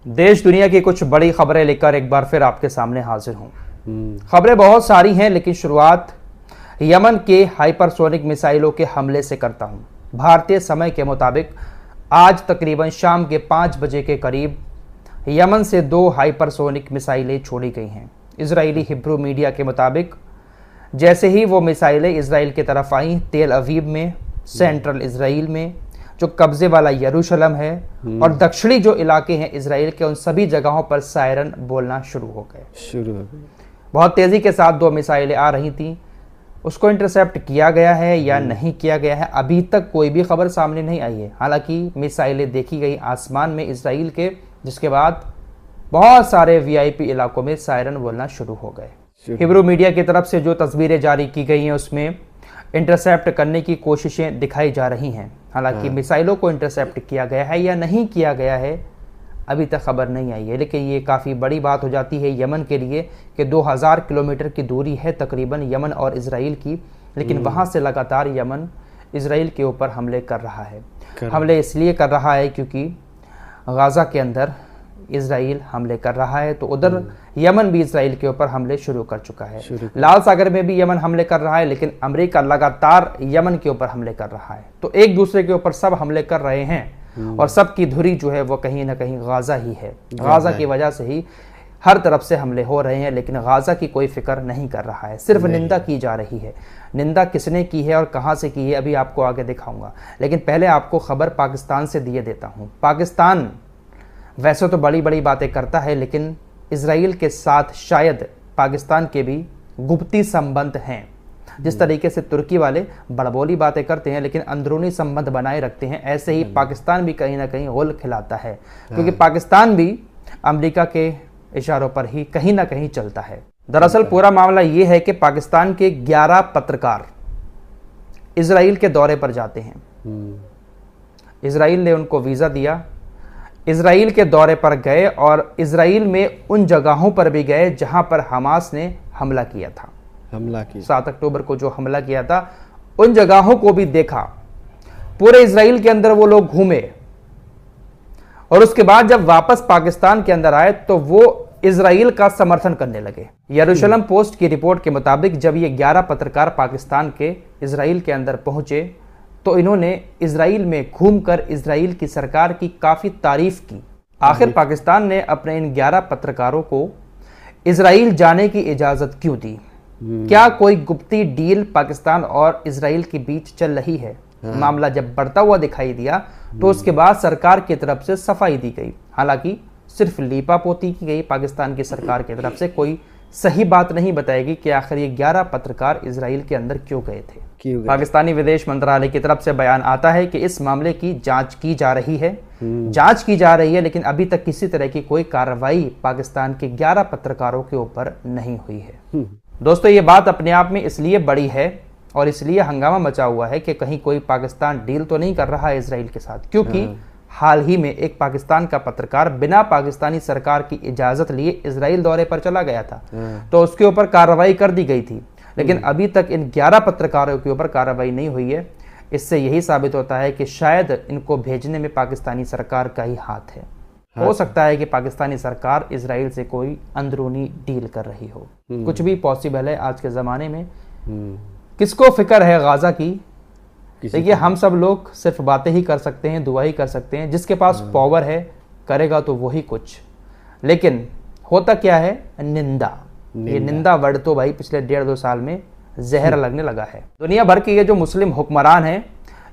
देश दुनिया की कुछ बड़ी खबरें लेकर एक बार फिर आपके सामने हाजिर हूं। खबरें बहुत सारी हैं, लेकिन शुरुआत यमन के हाइपरसोनिक मिसाइलों के हमले से करता हूं। भारतीय समय के मुताबिक आज तकरीबन शाम के 5 बजे के करीब यमन से 2 हाइपरसोनिक मिसाइलें छोड़ी गई हैं। इजरायली हिब्रू मीडिया के मुताबिक जैसे ही वो मिसाइलें इसराइल की तरफ आईं, तेल अवीव में, सेंट्रल इसराइल में जो कब्जे वाला यरूशलेम है और दक्षिणी जो इलाके हैं इसराइल के, उन सभी जगहों पर सायरन बोलना शुरू हो गए। बहुत तेज़ी के साथ 2 मिसाइलें आ रही थीं। उसको इंटरसेप्ट किया गया है या नहीं किया गया है, अभी तक कोई भी खबर सामने नहीं आई है। हालांकि मिसाइलें देखी गई आसमान में इसराइल के, जिसके बाद बहुत सारे वीआईपी इलाकों में सायरन बोलना शुरू हो गए। हिब्रू मीडिया की तरफ से जो तस्वीरें जारी की गई हैं उसमें इंटरसेप्ट करने की कोशिशें दिखाई जा रही हैं। हालांकि मिसाइलों को इंटरसेप्ट किया गया है या नहीं किया गया है, अभी तक खबर नहीं आई है। लेकिन ये काफ़ी बड़ी बात हो जाती है यमन के लिए कि 2000 किलोमीटर की दूरी है तकरीबन यमन और इसराइल की, लेकिन वहाँ से लगातार यमन इसराइल के ऊपर हमले कर रहा है। हमले इसलिए कर रहा है क्योंकि गाज़ा के अंदर इसराइल हमले कर रहा है, तो उधर यमन भी इसराइल के ऊपर हमले शुरू कर चुका है। लाल सागर में भी यमन हमले कर रहा है, लेकिन अमेरिका लगातार यमन के ऊपर हमले कर रहा है। तो एक दूसरे के ऊपर सब हमले कर रहे हैं और सबकी धुरी जो है वो कहीं ना कहीं गाज़ा ही है। गाज़ा की वजह से ही हर तरफ से हमले हो रहे हैं, लेकिन गाज़ा की कोई फिक्र नहीं कर रहा है, सिर्फ निंदा की जा रही है। निंदा किसने की है और कहाँ से की है अभी आपको आगे दिखाऊंगा, लेकिन पहले आपको खबर पाकिस्तान से दिए देता हूँ। पाकिस्तान वैसे तो बड़ी बड़ी बातें करता है, लेकिन इसराइल के साथ शायद पाकिस्तान के भी गुप्ती संबंध हैं। जिस तरीके से तुर्की वाले बड़बोली बातें करते हैं लेकिन अंदरूनी संबंध बनाए रखते हैं, ऐसे ही पाकिस्तान भी कहीं ना कहीं होल खिलाता है, क्योंकि पाकिस्तान भी अमेरिका के इशारों पर ही कहीं ना कहीं चलता है। दरअसल पूरा मामला ये है कि पाकिस्तान के 11 पत्रकार इसराइल के दौरे पर जाते हैं। इसराइल ने उनको वीज़ा दिया, इसराइल के दौरे पर गए और इसराइल में उन जगहों पर भी गए जहां पर हमास ने हमला किया था। 7 अक्टूबर को जो हमला किया था, उन जगहों को भी देखा। पूरे इसराइल के अंदर वो लोग घूमे और उसके बाद जब वापस पाकिस्तान के अंदर आए तो वो इसराइल का समर्थन करने लगे। यरूशलेम पोस्ट की रिपोर्ट के मुताबिक जब ये 11 पत्रकार पाकिस्तान के इसराइल के अंदर पहुंचे तो इन्होंने इसराइल में घूमकर इसराइल की सरकार की काफ़ी तारीफ की। आखिर पाकिस्तान ने अपने इन 11 पत्रकारों को इसराइल जाने की इजाज़त क्यों दी? क्या कोई गुप्ती डील पाकिस्तान और इसराइल के बीच चल रही है? मामला जब बढ़ता हुआ दिखाई दिया तो उसके बाद सरकार की तरफ से सफाई दी गई। हालांकि सिर्फ लीपापोती की गई पाकिस्तान की सरकार की तरफ से, कोई सही बात नहीं बताएगी कि आखिर ये 11 पत्रकार इसराइल के अंदर क्यों गए थे। पाकिस्तानी विदेश मंत्रालय की तरफ से बयान आता है कि इस मामले की जांच की जा रही है, लेकिन अभी तक किसी तरह की कोई कार्रवाई पाकिस्तान के 11 पत्रकारों के ऊपर नहीं हुई है। दोस्तों, ये बात अपने आप में इसलिए बड़ी है और इसलिए हंगामा मचा हुआ है कि कहीं कोई पाकिस्तान डील तो नहीं कर रहा है इसराइल के साथ, क्योंकि हाल ही में एक पाकिस्तान का पत्रकार बिना पाकिस्तानी सरकार की इजाजत लिए इसराइल दौरे पर चला गया था, तो उसके ऊपर कार्रवाई कर दी गई थी, लेकिन अभी तक इन 11 पत्रकारों के ऊपर कार्रवाई नहीं हुई है। इससे यही साबित होता है कि शायद इनको भेजने में पाकिस्तानी सरकार का ही हाथ है। हो सकता है कि पाकिस्तानी सरकार इसराइल से कोई अंदरूनी डील कर रही हो। कुछ भी पॉसिबल है आज के ज़माने में। किसको फिक्र है गाज़ा की? देखिए, हम सब लोग सिर्फ बातें ही कर सकते हैं, दुआ ही कर सकते हैं। जिसके पास पावर है करेगा तो वही कुछ। लेकिन होता क्या है? निंदा। ये निंदा वर्ड तो भाई पिछले 1.5-2 साल में जहर लगने लगा है। दुनिया भर के ये जो मुस्लिम हुक्मरान हैं,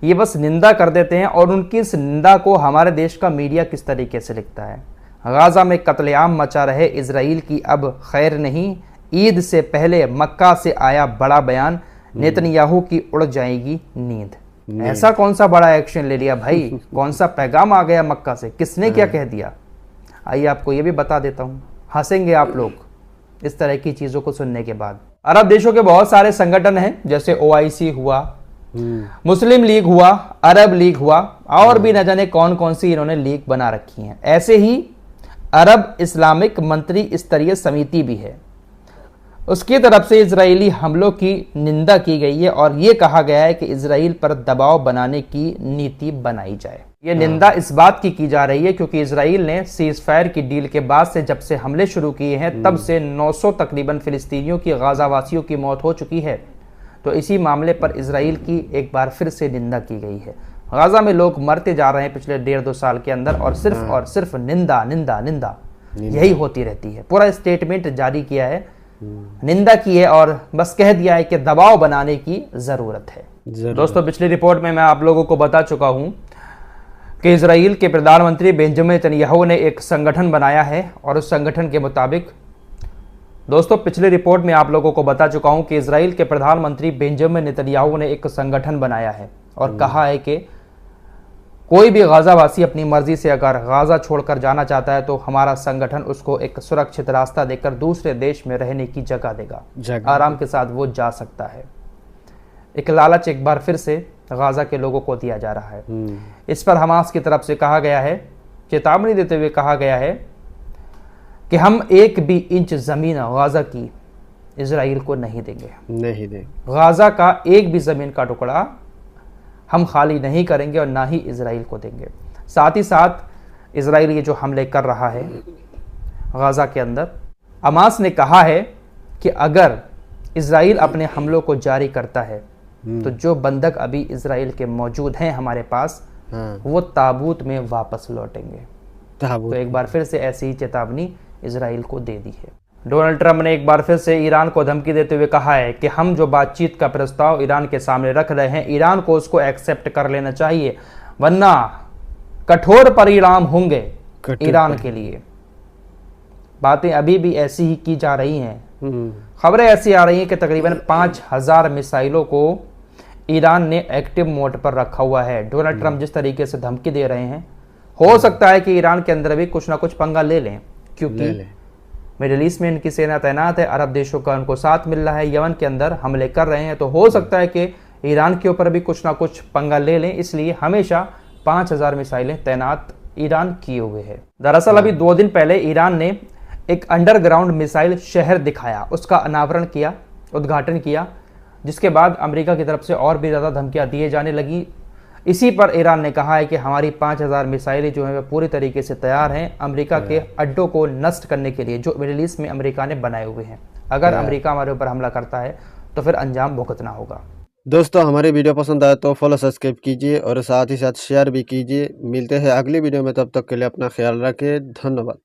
ये बस निंदा कर देते हैं और उनकी इस निंदा को हमारे देश का मीडिया किस तरीके से लिखता है। गाज़ा में कत्लेआम मचा रहे इसराइल की अब खैर नहीं, ईद से पहले मक्का से आया बड़ा बयान, नेतन्याहू की उड़ जाएगी नींद। ऐसा कौन सा बड़ा एक्शन ले लिया भाई? कौन सा पैगाम आ गया मक्का से? किसने क्या कह दिया? आइए आपको ये भी बता देता हूँ, हंसेंगे आप लोग इस तरह की चीज़ों को सुनने के बाद। अरब देशों के बहुत सारे संगठन हैं, जैसे OIC हुआ, मुस्लिम लीग हुआ, अरब लीग हुआ, और भी न जाने कौन कौन सी इन्होंने लीग बना रखी हैं। ऐसे ही अरब इस्लामिक मंत्री स्तरीय समिति भी है, उसकी तरफ से इजरायली हमलों की निंदा की गई है और ये कहा गया है कि इजराइल पर दबाव बनाने की नीति बनाई जाए। ये निंदा इस बात की जा रही है क्योंकि इजराइल ने सीज फायर की डील के बाद से जब से हमले शुरू किए हैं तब से 900 तकरीबन फिलिस्तीनियों की गाजा वासियों की मौत हो चुकी है। तो इसी मामले पर इजराइल की एक बार फिर से निंदा की गई है। गाजा में लोग मरते जा रहे हैं पिछले 1.5-2 साल के अंदर और सिर्फ निंदा निंदा निंदा यही होती रहती है। पूरा स्टेटमेंट जारी किया है, निंदा की है और बस कह दिया है कि दबाव बनाने की जरूरत है। दोस्तों, पिछली रिपोर्ट में मैं आप लोगों को बता चुका हूं कि इजराइल के प्रधानमंत्री बेंजामिन नेतन्याहू ने एक संगठन बनाया है और उस संगठन के मुताबिक दोस्तों पिछली रिपोर्ट में आप लोगों को बता चुका हूं कि इजराइल के प्रधानमंत्री बेंजामिन नेतन्याहू ने एक संगठन बनाया है और कहा है कि कोई भी गाजावासी अपनी मर्जी से अगर गाजा छोड़कर जाना चाहता है तो हमारा संगठन उसको एक सुरक्षित रास्ता देकर दूसरे देश में रहने की जगह देगा, आराम के साथ वो जा सकता है। एक लालच एक बार फिर से गाजा के लोगों को दिया जा रहा है। इस पर हमास की तरफ से कहा गया है, चेतावनी देते हुए कहा गया है कि हम एक भी इंच जमीन गाजा की इजराइल को नहीं देंगे। गाजा का एक भी जमीन का टुकड़ा हम खाली नहीं करेंगे और ना ही इजराइल को देंगे। साथ ही साथ इजराइल ये जो हमले कर रहा है गाजा के अंदर, हमास ने कहा है कि अगर इजराइल अपने हमलों को जारी करता है तो जो बंधक अभी इजराइल के मौजूद हैं हमारे पास वो ताबूत में वापस लौटेंगे। तो एक बार फिर से ऐसी ही चेतावनी इजराइल को दे दी है। डोनाल्ड ट्रंप ने एक बार फिर से ईरान को धमकी देते हुए कहा है कि हम जो बातचीत का प्रस्ताव ईरान के सामने रख रहे हैं, ईरान को उसको एक्सेप्ट कर लेना चाहिए, वरना कठोर परिणाम होंगे ईरान के लिए। बातें अभी भी ऐसी ही की जा रही हैं। खबरें ऐसी आ रही हैं कि तकरीबन 5000 मिसाइलों को ईरान ने एक्टिव मोड पर रखा हुआ है। डोनाल्ड ट्रंप जिस तरीके से धमकी दे रहे हैं, हो सकता है कि ईरान के अंदर भी कुछ ना कुछ पंगा ले लें, क्योंकि मिडिल ईस्ट में इनकी सेना तैनात है, अरब देशों का उनको साथ मिल रहा है, यमन के अंदर हमले कर रहे हैं, तो हो सकता है कि ईरान के ऊपर भी कुछ ना कुछ पंगा ले लें। इसलिए हमेशा 5000 मिसाइलें तैनात ईरान किए हुए हैं। दरअसल अभी 2 दिन पहले ईरान ने एक अंडरग्राउंड मिसाइल शहर दिखाया, उसका अनावरण किया, उद्घाटन किया, जिसके बाद अमेरिका की तरफ से और भी ज़्यादा धमकियाँ दिए जाने लगी। इसी पर ईरान ने कहा है कि हमारी 5000 मिसाइलें जो है वह पूरी तरीके से तैयार हैं अमेरिका के अड्डों को नष्ट करने के लिए जो मिडिल ईस्ट में अमेरिका ने बनाए हुए हैं। अगर अमेरिका हमारे ऊपर हमला करता है तो फिर अंजाम भुगतना होगा। दोस्तों, हमारी वीडियो पसंद आए तो फॉलो सब्सक्राइब कीजिए और साथ ही साथ शेयर भी कीजिए। मिलते हैं अगली वीडियो में, तब तक के लिए अपना ख्याल रखिए। धन्यवाद।